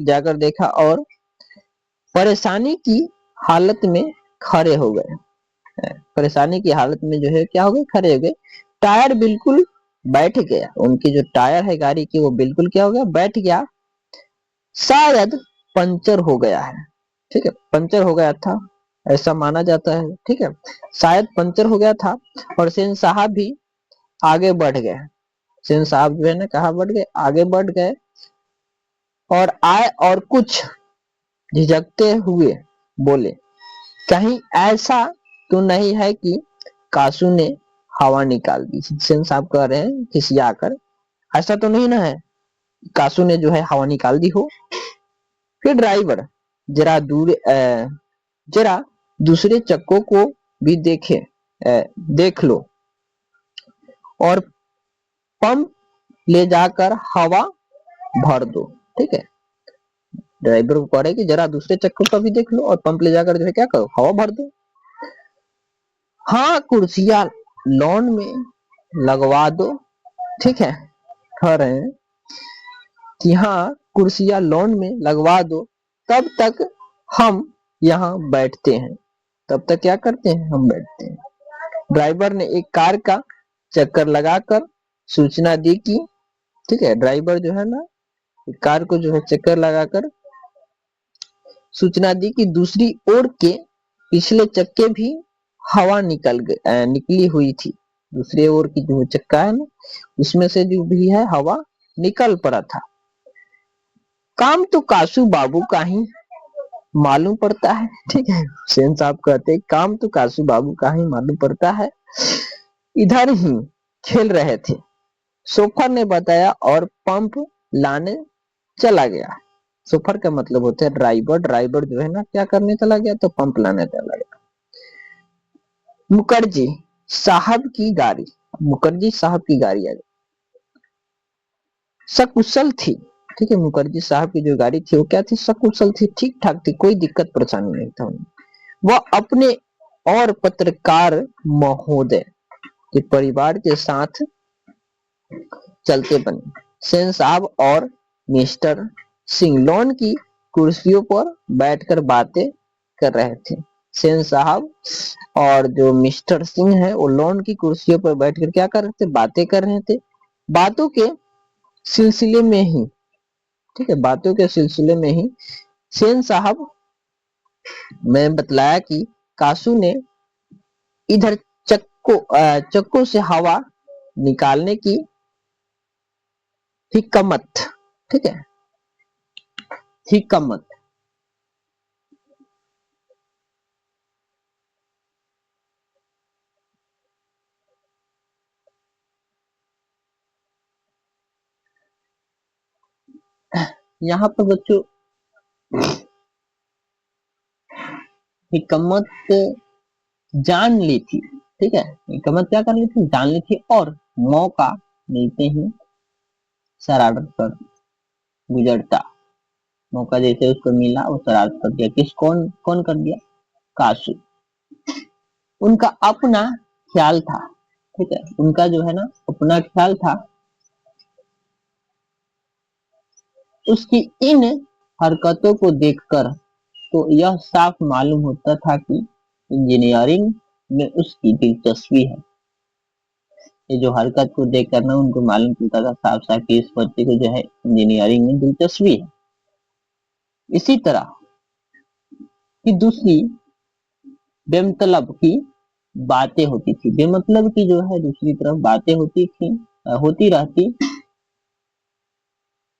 जाकर देखा और परेशानी की हालत में खड़े हो गए। परेशानी की हालत में जो है क्या हो गए, खड़े हो गए। टायर बिल्कुल बैठ गया। उनकी जो टायर है गाड़ी की वो बिल्कुल क्या हो गया, बैठ गया। शायद पंचर हो गया है। ठीक है, पंचर हो गया था ऐसा माना जाता है। ठीक है, शायद पंचर हो गया था और सेन साहब भी आगे बढ़ गए। सेन साहब जो है ना कहाँ बढ़ गए, आगे बढ़ गए और आए और कुछ झिझकते हुए बोले, कहीं ऐसा तो नहीं है कि कासू ने हवा निकाल दी। सेन साहब कह रहे हैं खिसिया कर, ऐसा तो नहीं ना है कासू ने जो है हवा निकाल दी हो। फिर ड्राइवर जरा दूर जरा दूसरे चक्कों को भी देख लो और पंप ले जाकर हवा भर दो। ठीक है, ड्राइवर को कह रहे कि जरा दूसरे चक्कों का भी देख लो और पंप ले जाकर जो है क्या करो, हवा भर दो। हाँ कुर्सियां लॉन में लगवा दो। ठीक है, कह रहे हैं कि हाँ कुर्सियां लॉन में लगवा दो, तब तक हम यहाँ बैठते हैं। तब तक क्या करते हैं, हम बैठते हैं। ड्राइवर ने एक कार का चक्कर लगाकर सूचना दी कि, ठीक है, ड्राइवर जो है ना कार को जो है चक्कर लगाकर सूचना दी कि दूसरी ओर के पिछले चक्के भी हवा निकली हुई थी। दूसरी ओर की जो चक्का है ना उसमें से जो भी है हवा निकल पड़ा था। काम तो कासू बाबू का ही मालूम पड़ता है। ठीक है, सेन साहब कहते हैं काम तो कासू बाबू का ही मालूम पड़ता है, इधर ही खेल रहे थे। सोफर ने बताया और पंप लाने चला गया। सोफर का मतलब होता है ड्राइवर। ड्राइवर जो है ना क्या करने चला गया, तो पंप लाने चला गया। मुखर्जी साहब की गाड़ी, मुखर्जी साहब की गाड़ी आ गई, सकुशल थी। ठीक है, मुखर्जी साहब की जो गाड़ी थी वो क्या थी, सकुशल थी, ठीक ठाक थी, कोई दिक्कत परेशानी नहीं था उन्हें। वह अपने और पत्रकार महोदय के परिवार के साथ चलते बने। सेन साहब और मिस्टर सिंह लॉन की कुर्सियों पर बैठकर बातें कर रहे थे। सेन साहब और जो मिस्टर सिंह है वो लॉन की कुर्सियों पर बैठकर क्या कर रहे थे, बातें कर रहे थे। बातों के सिलसिले में ही, ठीक है, बातों के सिलसिले में ही सेन साहब मैं बतलाया कि कासू ने इधर चक्कों से हवा निकालने की हिकमत, ठीक है, हिकमत यहाँ पर बच्चों हिकमत जान ली थी। ठीक है, हिकमत क्या कर ली थी, जान ली थी और मौका मिलते ही शरारत कर गुजरता। मौका जैसे उसको मिला वो शरारत कर दिया। कौन कौन कर दिया, कासू। उनका अपना ख्याल था। ठीक है, उनका जो है ना अपना ख्याल था। उसकी इन हरकतों को देखकर तो यह साफ मालूम होता था कि इंजीनियरिंग में उसकी दिलचस्पी है। ये जो हरकत को देखकर ना उनको मालूम चलता था साफ साफ कि इस बच्चे को जो है इंजीनियरिंग में दिलचस्पी है। इसी तरह की दूसरी बेमतलब की बातें होती थी। बेमतलब की जो है दूसरी तरफ बातें होती थी, होती रहती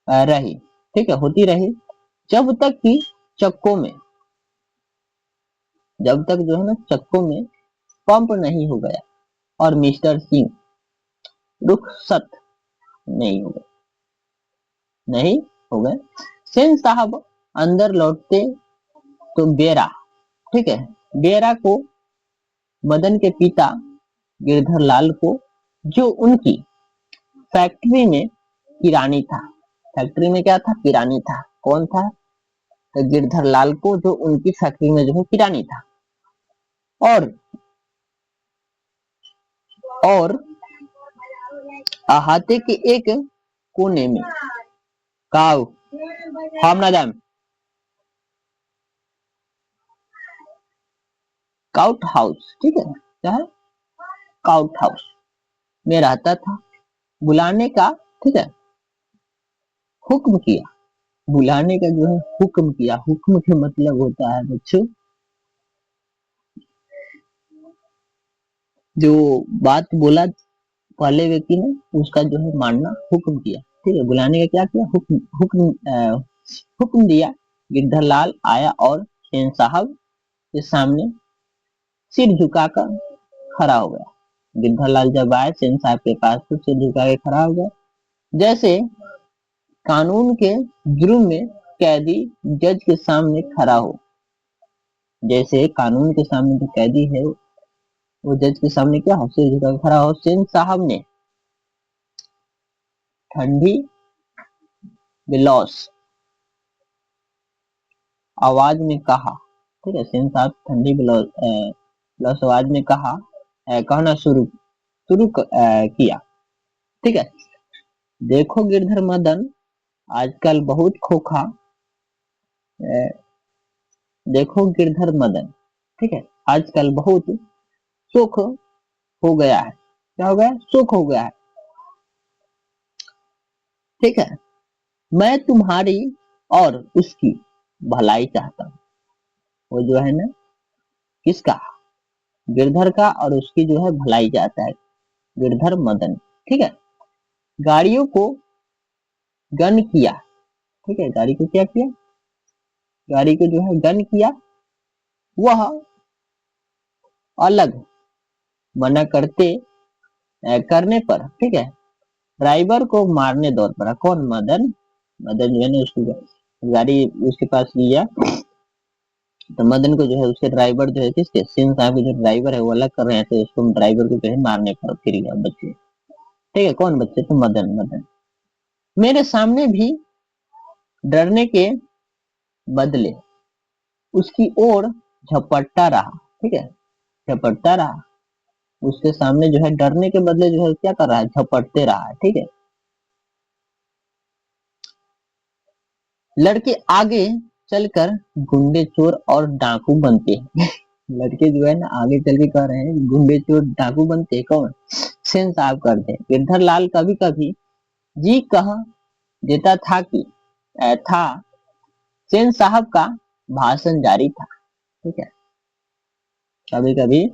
रही। ठीक है, होती रही जब तक कि चक्कों में, जब तक जो है ना चक्कों में पंप नहीं हो गया और मिस्टर सिंह रुखसत नहीं हो गए, नहीं हो गए। सेन साहब अंदर लौटते तो बेरा, ठीक है, बेरा को, मदन के पिता गिरधर लाल को, जो उनकी फैक्ट्री में किरानी था। फैक्ट्री में क्या था, किरानी था। कौन था, तो गिरधर लाल को, जो उनकी फैक्ट्री में जो है किरानी था। और और अहाते के एक कोने में काउ हम ना जाए काउट हाउस, ठीक है, क्या है, काउट हाउस में रहता था। बुलाने का, ठीक है, हुक्म किया। बुलाने का जो है हुक्म किया। हुक्म के मतलब होता है बच्चों जो बात बोला पहले व्यक्ति ने उसका जो है मानना, हुक्म किया। ठीक है, बुलाने का क्या किया, हुक्म हुक्म हुक्म दिया। गिरधर लाल आया और सेन साहब के सामने सिर झुकाकर खड़ा हो गया। गिरधर लाल जब आए सेन साहब के पास तो सिर झुका के खड़ा हो गया, जैसे कानून के जुर्म में कैदी जज के सामने खड़ा हो। जैसे कानून के सामने जो कैदी है वो जज के सामने क्या हो, सिर झुका के खड़ा हो। सेन साहब ने ठंडी बिलौस आवाज में कहा। ठीक है, सेन साहब ठंडी बिलौस आवाज में कहा, कहना शुरू शुरू किया। ठीक है, देखो गिरधर मदन आजकल बहुत खोखा, देखो गिरधर मदन, ठीक है, आजकल बहुत सुख हो गया है। क्या हो गया, सुख हो गया है। ठीक है, मैं तुम्हारी और उसकी भलाई चाहता हूँ। वो जो है ना, किसका, गिरधर का और उसकी जो है भलाई चाहता है गिरधर मदन। ठीक है, गाड़ियों को गन किया। ठीक है, गाड़ी को क्या किया, गाड़ी को जो है गन किया। वह अलग मना करने पर, ठीक है, ड्राइवर को मारने दौड़ पड़ा। कौन, मदन। मदन जो है ना उसकी गाड़ी उसके पास लिया, तो मदन को जो है उसके ड्राइवर जो है, किसके, सिंह साहब के जो ड्राइवर है वो अलग कर रहे थे, तो उसको ड्राइवर को जो है मारने पर फिर गया बच्चे। ठीक है, कौन बच्चे, तो मदन। मदन मेरे सामने भी डरने के बदले उसकी ओर झपटता रहा। ठीक है, झपटता रहा, उसके सामने जो है डरने के बदले जो है क्या कर रहा है, झपटते रहा है। ठीक है, लड़के आगे चलकर गुंडे चोर और डाकू बनते हैं। लड़के जो है ना आगे चल के कह रहे हैं गुंडे चोर डाकू बनते हैं। कौन, सेन साहब करते हैं। गिरधर लाल कभी कभी जी कह देता था कि था सेन साहब का भाषण जारी था। ठीक है, कभी कभी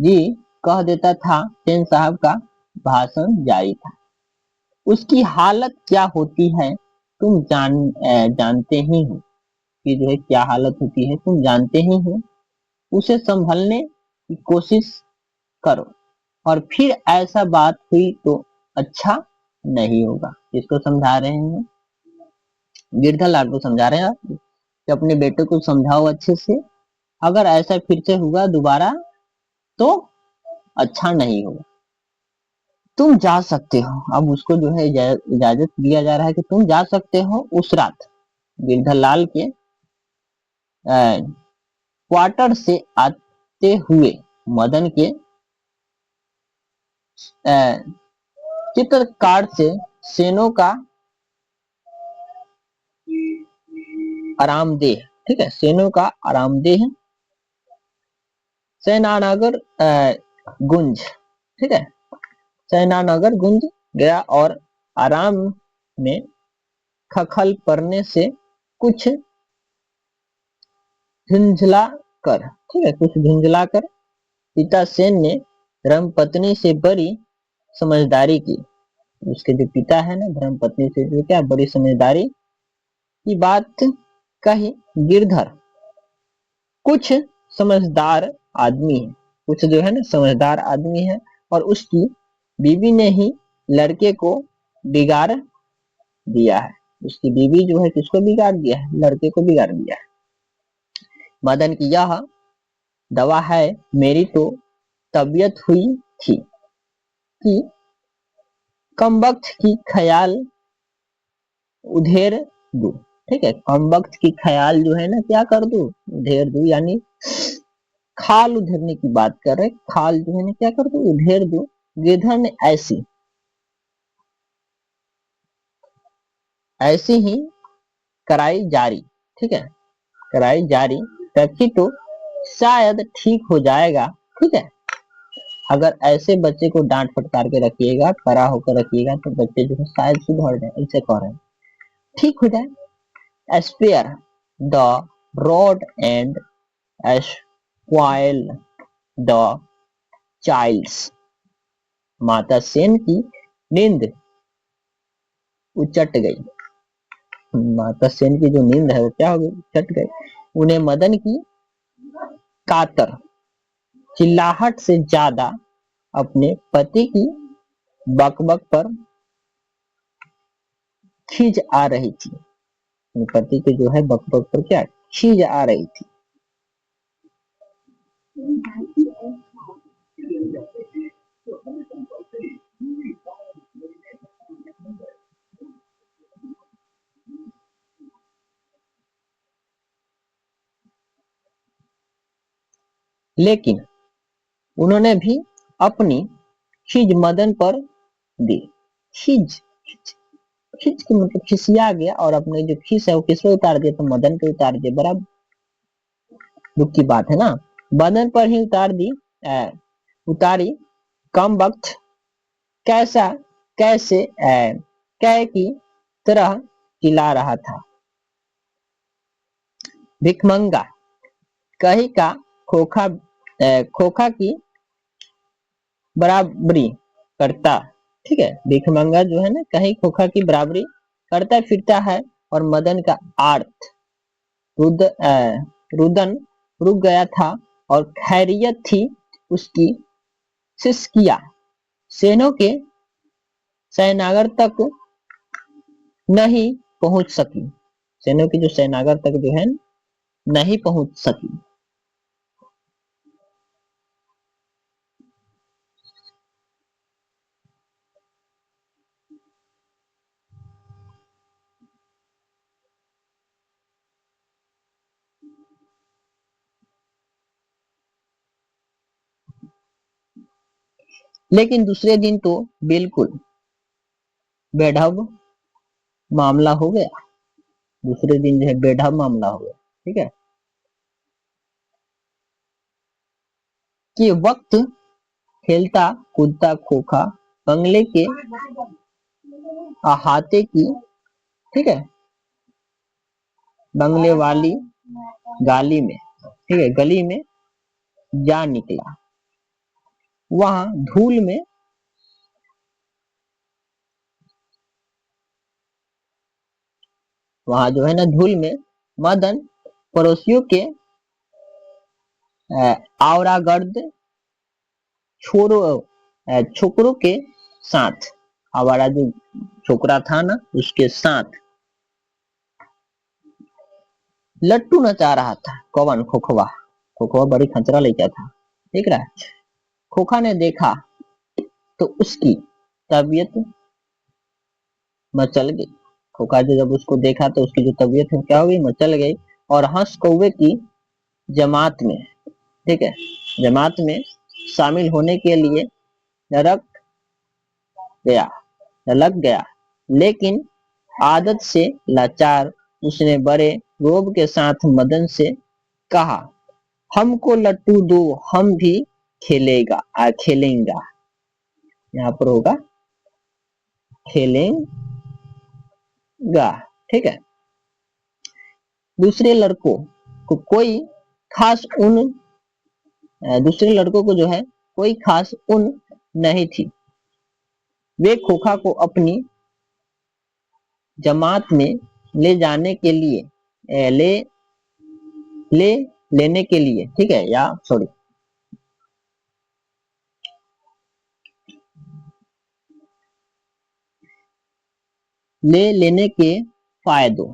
जी कह देता था सेन साहब का भाषण जारी था। उसकी हालत क्या होती है तुम जानते ही हो, कि जो है क्या हालत होती है तुम जानते ही हो। उसे संभलने की कोशिश करो, और फिर ऐसा बात हुई तो अच्छा नहीं होगा। किसको समझा रहे हैं, गिरधर लाल को समझा रहे हैं कि अपने बेटे को समझाओ अच्छे से, अगर ऐसा फिर से हुआ दोबारा तो अच्छा नहीं होगा। तुम जा सकते हो, अब उसको जो है इजाजत दिया जा रहा है कि तुम जा सकते हो उस रात। गिरधर लाल के क्वार्टर से आते हुए मदन के चित्रकार से सेनों का आरामदेह, ठीक है, सेनों का आरामदेह सेनानगर गुंज, ठीक है, सेनानगर गुंज गया और आराम में खखल पड़ने से कुछ झुंझला कर, ठीक है, कुछ झुंझला कर पिता सेन ने धर्मपत्नी से बड़ी समझदारी की। उसके जो पिता है ना, धर्मपत्नी से जो क्या बड़ी समझदारी की बात कही। गिरधर कुछ समझदार आदमी है, कुछ जो है ना समझदार आदमी है, और उसकी बीवी ने ही लड़के को बिगाड़ दिया है। उसकी बीवी जो है किसको बिगाड़ दिया है, लड़के को बिगाड़ दिया है। मदन की यह दवा है, मेरी तो तबीयत हुई थी कि कमबख्त की ख्याल उधेर दूं। ठीक है, कमबख्त की ख्याल जो है ना क्या कर दूं, उधेर दूं, यानी खाल उधेरने की बात कर रहे, खाल जो है ना क्या कर दूं, उधेर दूं। गिरधर ने ऐसी ऐसी ही कराई जारी, ठीक है, कराई जारी रखी तो शायद ठीक हो जाएगा। ठीक है, अगर ऐसे बच्चे को डांट फटकार के रखिएगा, कड़ा होकर रखिएगा, तो बच्चे जो है शायद सुधर जाए, ऐसे कह रहे हैं। ठीक हो जाए। Spare the rod and spoil the childs. माता सेन की नींद उचट गई। माता सेन की जो नींद है वो क्या हो गई, उचट गई। उन्हें मदन की कातर चिल्लाहट से ज्यादा अपने पति की बकबक पर खींच आ रही थी। अपने पति के जो है बकबक पर क्या खींच आ रही थी। लेकिन उन्होंने भी अपनी खींच मदन पर दी। खींच खींच के मतलब खिसिया गया और अपने जो खीस है वो किस पे उतार दिया, तो मदन पे उतार दिया। बराबर दुख की बात है ना। मदन पर ही उतार दी, उतारी। कम वक्त कैसा कैसे कै की तरह चिल्ला रहा था। भिखमंगा कही का खोखा खोखा की बराबरी करता। ठीक है, भिखमंगा जो है ना कहीं खोखा की बराबरी करता फिरता है। और मदन का आर्त रुदन रुक गया था और खैरियत थी उसकी सिसकिया सेनों के सैनागर तक नहीं पहुंच सकी। सेनों की जो सैनागर तक जो है नहीं पहुंच सकी। लेकिन दूसरे दिन तो बिल्कुल बेढब मामला हो गया। दूसरे दिन जो है बेढब मामला हो गया। ठीक है, कि वक्त खेलता कूदता खोखा बंगले के अहाते की, ठीक है, बंगले वाली गाली में, ठीक है, गली में जा निकला। वहां धूल में वहां जो है ना धूल में मदन पड़ोसियों के आवरागर्द छोरो छोकरों के साथ, हमारा जो छोकरा था ना उसके साथ लट्टू नचा रहा था। कौन? खोखवा। खोखवा बड़ी खतरा लेके था, देख रहा है। खोखा ने देखा तो उसकी तबीयत मचल गई। खोखा ने जब उसको देखा तो उसकी जो तबीयत है क्या हो गई, मचल गई। और हंस कौवे की जमात में, ठीक है, जमात में शामिल होने के लिए लड़क गया लग गया। लेकिन आदत से लाचार उसने बड़े रोब के साथ मदन से कहा, हमको लट्टू दो, हम भी खेलेंगा। यहाँ पर होगा खेलेंगा। ठीक है, दूसरे लड़कों को कोई खास उन दूसरे लड़कों को जो है कोई खास उन नहीं थी। वे खोखा को अपनी जमात में ले जाने के लिए ले ले लेने के लिए, ठीक है, या सॉरी, ले लेने के फायदों,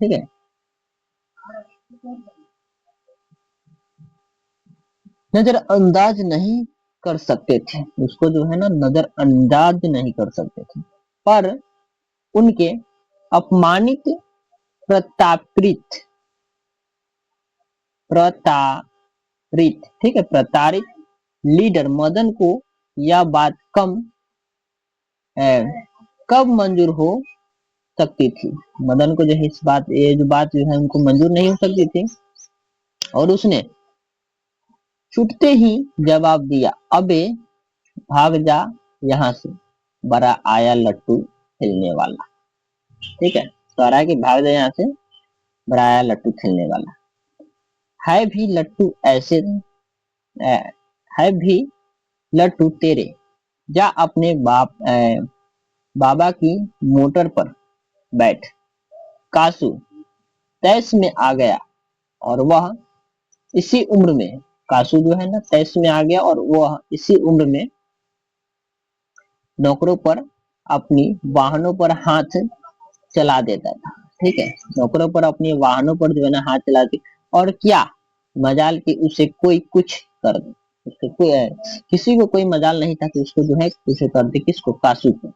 ठीक है, नजरअंदाज नहीं कर सकते थे। उसको जो है ना नजरअंदाज नहीं कर सकते थे। पर उनके अपमानित प्रतापृत प्रताड़ित, ठीक है, प्रताड़ित लीडर मदन को यह बात कब मंजूर हो सकती थी। मदन को जो है इस बात ये जो बात जो है उनको मंजूर नहीं हो सकती थी। और उसने छूटते ही जवाब दिया, अबे भाग जा यहाँ से, बड़ा आया लट्टू खेलने वाला। ठीक है, कह कि भाग जाए यहाँ से, बनाया लट्टू खेलने वाला। है भी लट्टू ऐसे है भी लट्टू तेरे, जा अपने बाबा की मोटर पर बैठ। कासू तैस में आ गया और वह इसी उम्र में, कासू जो है ना तैस में आ गया और वह इसी उम्र में नौकरों पर, अपनी वाहनों पर हाथ चला देता था। ठीक है, नौकरों पर अपनी वाहनों पर जो है ना हाथ चलाते, और क्या मजाल कि उसे कोई कुछ कर दे, उसको कोई किसी को कोई मजाल नहीं था कि उसको जो है उसे कर दे, किसको, कासू को।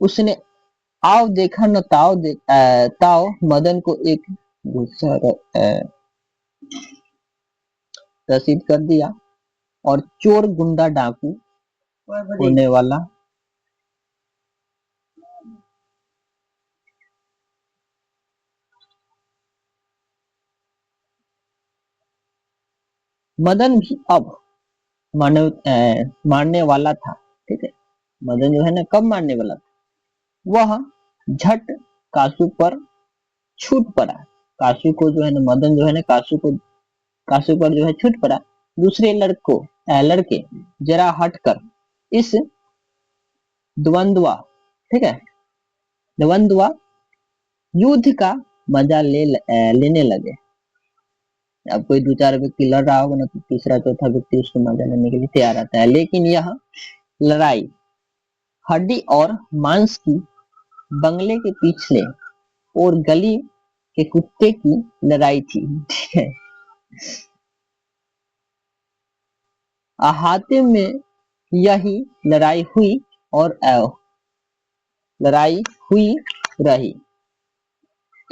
उसने आओ देखा न ताओ ताओ मदन को एक गुस्सा रसीद कर दिया, और चोर गुंडा डाकू होने वाला मदन भी अब मारने वाला था। ठीक है, मदन जो है ना कब मारने वाला था, वह झट कासू पर छूट पड़ा। कासू को जो है ना, मदन जो है ना कासू पर जो है छूट पड़ा। दूसरे लड़के जरा हटकर इस द्वंद्वा, ठीक है, द्वंद्वा युद्ध का मजा लेने लगे। अब कोई दो चार व्यक्ति लड़ रहा होगा ना, तो तीसरा चौथा व्यक्ति उसको मजा लेने के लिए तैयार रहता है। लेकिन यह लड़ाई हड्डी और मांस की, बंगले के पिछले और गली के कुत्ते की लड़ाई थी। ठीक है, अहाते में यही लड़ाई हुई और लड़ाई हुई रही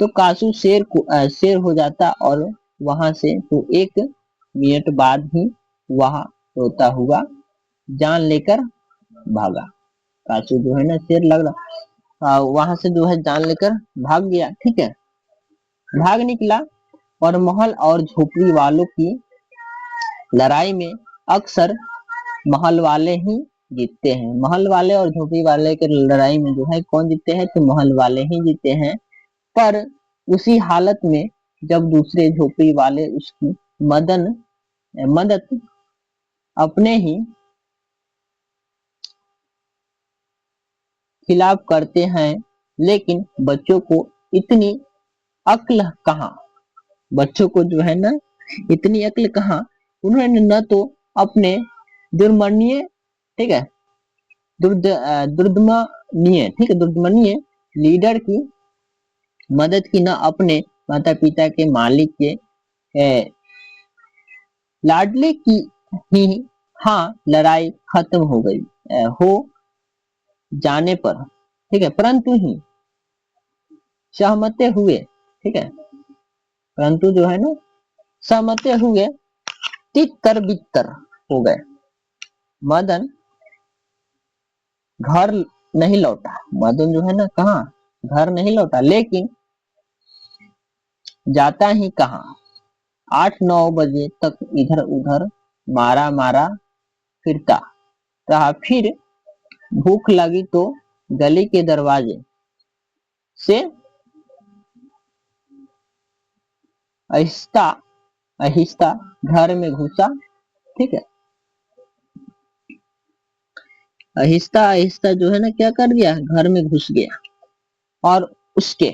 तो कासू शेर हो जाता, और वहां से तो 1 मिनट बाद ही वहां रोता हुआ जान लेकर भागा। कासू जो है ना शेर लग रहा, वहां से जो है जान लेकर भाग गया। ठीक है, भाग निकला, और महल और झोपड़ी वालों की लड़ाई में अक्सर महल वाले ही जीतते हैं। महल वाले और झोपड़ी वाले के लड़ाई में जो है कौन जीतते हैं, तो महल वाले ही जीते हैं। पर उसी हालत में जब दूसरे झोपड़ी वाले उसकी मदद अपने ही खिलाफ करते हैं। लेकिन बच्चों को इतनी अक्ल कहाँ, बच्चों को जो है ना इतनी अक्ल कहाँ, उन्होंने न तो अपने दुर्मनीय, ठीक है, दुर्दमनीय, ठीक है, दुर्दमनीय लीडर की मदद की, न अपने माता पिता के मालिक के लाडले की ही। हाँ, लड़ाई खत्म हो गई हो जाने पर, ठीक है, परंतु ही सहमते हुए, ठीक है, परंतु जो है ना सहमते हुए तितर बितर हो गए। मदन घर नहीं लौटा, मदन जो है ना कहा घर नहीं लौटा, लेकिन जाता ही कहा, 8-9 बजे तक इधर उधर मारा मारा फिरता रहा। फिर भूख लगी तो गली के दरवाजे से आहिस्ता आहिस्ता घर में घुसा। ठीक है, आहिस्ता आहिस्ता जो है ना क्या कर दिया, घर में घुस गया, और उसके